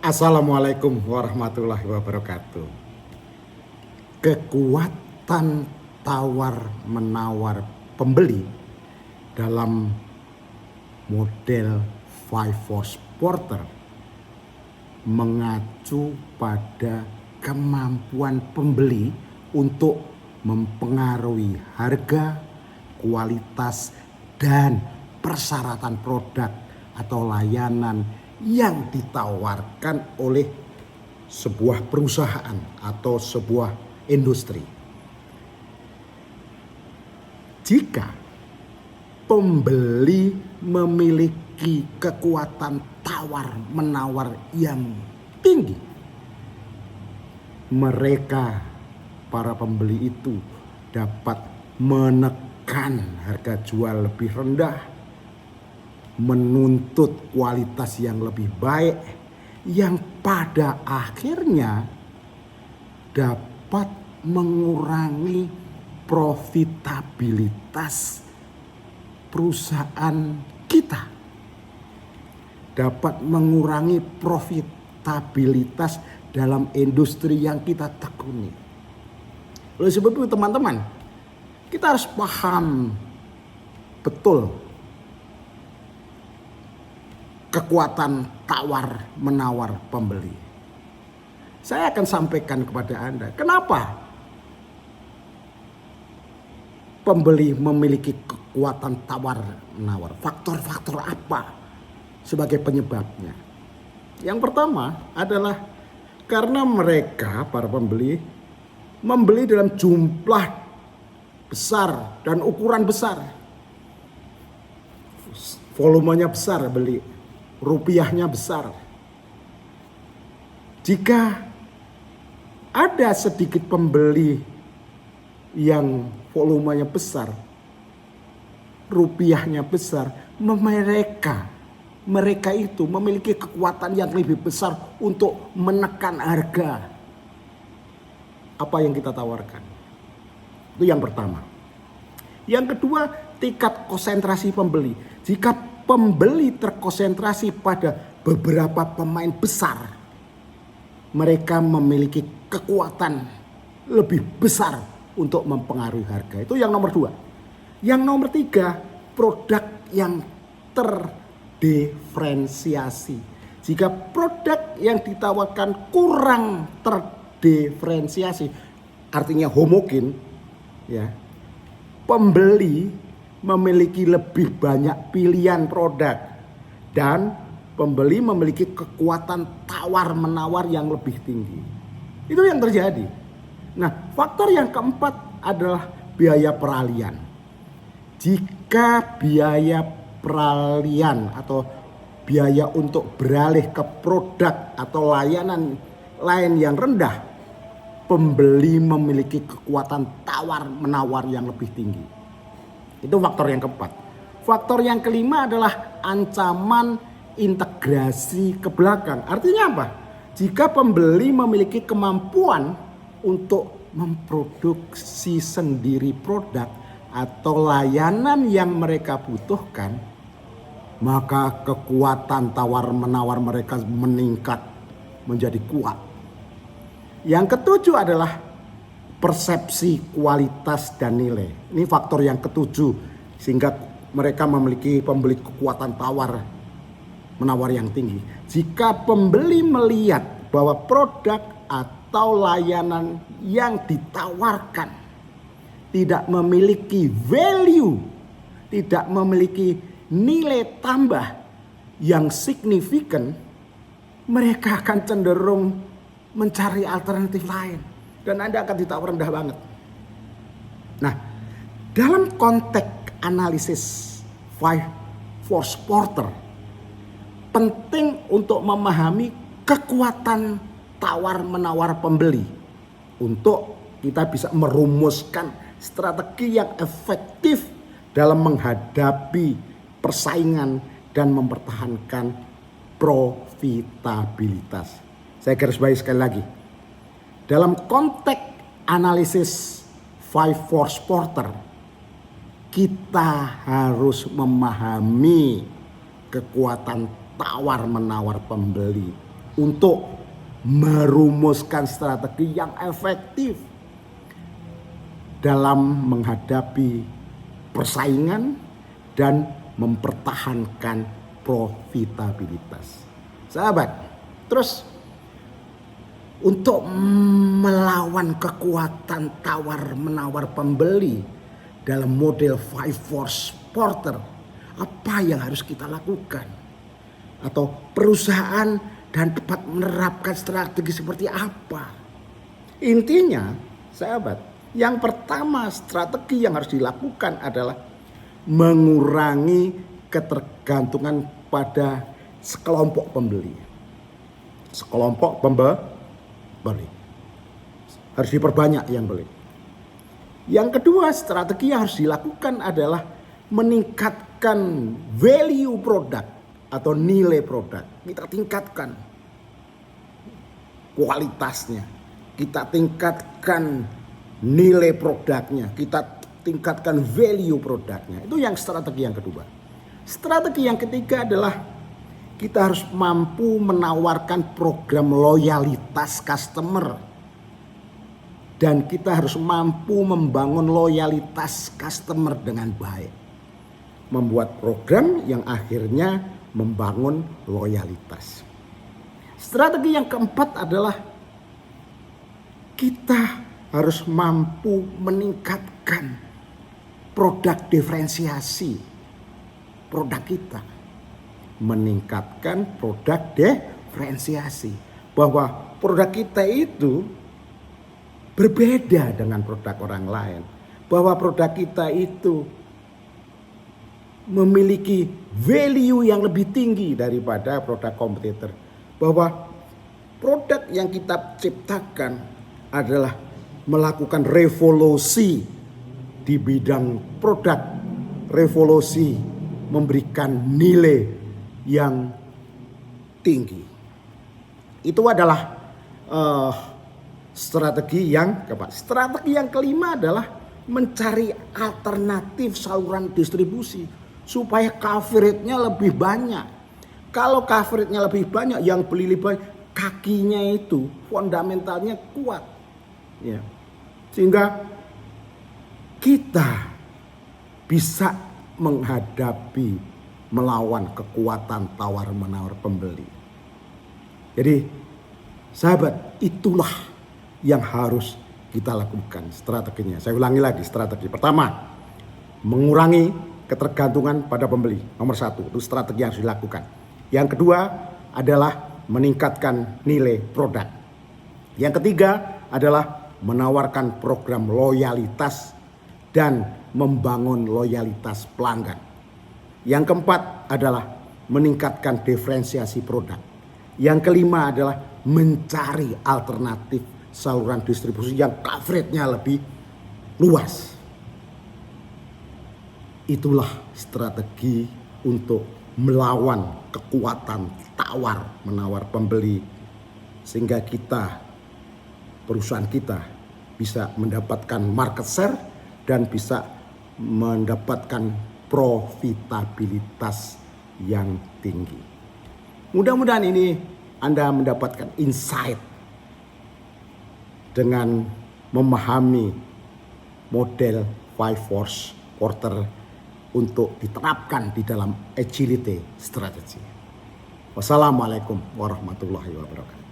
Assalamualaikum warahmatullahi wabarakatuh. Kekuatan tawar-menawar pembeli dalam model Five Force Porter mengacu pada kemampuan pembeli untuk mempengaruhi harga, kualitas, dan persyaratan produk atau layanan yang ditawarkan oleh sebuah perusahaan atau sebuah industri. Jika pembeli memiliki kekuatan tawar-menawar yang tinggi, mereka, para pembeli itu dapat menekan harga jual lebih rendah, menuntut kualitas yang lebih baik, yang pada akhirnya dapat mengurangi profitabilitas perusahaan kita, dapat mengurangi profitabilitas dalam industri yang kita tekuni. Oleh sebab itu teman-teman, kita harus paham betul kekuatan tawar-menawar pembeli. Saya akan sampaikan kepada Anda, kenapa pembeli memiliki kekuatan tawar-menawar. Faktor-faktor apa sebagai penyebabnya? Yang pertama adalah karena mereka, para pembeli, membeli dalam jumlah besar dan ukuran besar. Volumenya besar beli. Rupiahnya besar. Jika ada sedikit pembeli yang volumenya besar, rupiahnya besar, mereka itu memiliki kekuatan yang lebih besar untuk menekan harga apa yang kita tawarkan. Itu yang pertama. Yang kedua, tingkat konsentrasi pembeli. Jika pembeli terkonsentrasi pada beberapa pemain besar, mereka memiliki kekuatan lebih besar untuk mempengaruhi harga. Itu yang nomor dua. Yang nomor tiga, produk yang terdiferensiasi. Jika produk yang ditawarkan kurang terdiferensiasi, artinya homogen, ya, pembeli memiliki lebih banyak pilihan produk dan pembeli memiliki kekuatan tawar-menawar yang lebih tinggi. Itu yang terjadi. Nah, faktor yang keempat adalah biaya peralihan. Jika biaya peralihan atau biaya untuk beralih ke produk atau layanan lain yang rendah, pembeli memiliki kekuatan tawar-menawar yang lebih tinggi. Itu faktor yang keempat. Faktor yang kelima adalah ancaman integrasi ke belakang. Artinya apa? Jika pembeli memiliki kemampuan untuk memproduksi sendiri produk atau layanan yang mereka butuhkan, maka kekuatan tawar-menawar mereka meningkat menjadi kuat. Yang ketujuh adalah persepsi kualitas dan nilai. Ini faktor yang ketujuh, sehingga mereka memiliki pembeli kekuatan tawar menawar yang tinggi. Jika pembeli melihat bahwa produk atau layanan yang ditawarkan tidak memiliki value, tidak memiliki nilai tambah yang signifikan, mereka akan cenderung mencari alternatif lain. Dan Anda akan ditawar rendah banget. Nah, dalam konteks analisis Five Force Porter, penting untuk memahami kekuatan tawar-menawar pembeli untuk kita bisa merumuskan strategi yang efektif dalam menghadapi persaingan dan mempertahankan profitabilitas. Saya garis bawahi sekali lagi. Dalam konteks analisis Five Force Porter, kita harus memahami kekuatan tawar-menawar pembeli untuk merumuskan strategi yang efektif dalam menghadapi persaingan dan mempertahankan profitabilitas. Sahabat, terus untuk melawan kekuatan tawar-menawar pembeli dalam model Five Force Porter, apa yang harus kita lakukan? Atau perusahaan dan tempat menerapkan strategi seperti apa? Intinya, sahabat, yang pertama strategi yang harus dilakukan adalah mengurangi ketergantungan pada sekelompok pembeli. Sekelompok pembeli. Harus diperbanyak yang beli. Yang kedua, strategi yang harus dilakukan adalah meningkatkan value produk atau nilai produk. Kita tingkatkan kualitasnya, kita tingkatkan nilai produknya, kita tingkatkan value produknya. Itu yang strategi yang kedua. Strategi yang ketiga adalah kita harus mampu menawarkan program loyalitas customer. Dan kita harus mampu membangun loyalitas customer dengan baik. Membuat program yang akhirnya membangun loyalitas. Strategi yang keempat adalah kita harus mampu meningkatkan produk diferensiasi produk kita. Meningkatkan produk diferensiasi. Bahwa produk kita itu berbeda dengan produk orang lain. Bahwa produk kita itu memiliki value yang lebih tinggi daripada produk kompetitor. Bahwa produk yang kita ciptakan adalah melakukan revolusi di bidang produk. Revolusi memberikan nilai yang tinggi. Itu adalah strategi yang keempat. Strategi yang kelima adalah mencari alternatif saluran distribusi supaya coverage-nya lebih banyak. Kalau coverage-nya lebih banyak, yang beli lebih banyak, kakinya itu fundamentalnya kuat. Ya. Sehingga kita bisa menghadapi, melawan kekuatan tawar-menawar pembeli. Jadi sahabat, itulah yang harus kita lakukan strateginya. Saya ulangi lagi strategi. Pertama, mengurangi ketergantungan pada pembeli. Nomor satu, itu strategi yang harus dilakukan. Yang kedua adalah meningkatkan nilai produk. Yang ketiga adalah menawarkan program loyalitas dan membangun loyalitas pelanggan. Yang keempat adalah meningkatkan diferensiasi produk. Yang kelima adalah mencari alternatif saluran distribusi yang coverage-nya lebih luas. Itulah strategi untuk melawan kekuatan tawar-menawar pembeli, sehingga kita, perusahaan kita bisa mendapatkan market share dan bisa mendapatkan profitabilitas yang tinggi. Mudah-mudahan ini Anda mendapatkan insight dengan memahami model Five Force Porter untuk diterapkan di dalam agility strategy. Wassalamualaikum warahmatullahi wabarakatuh.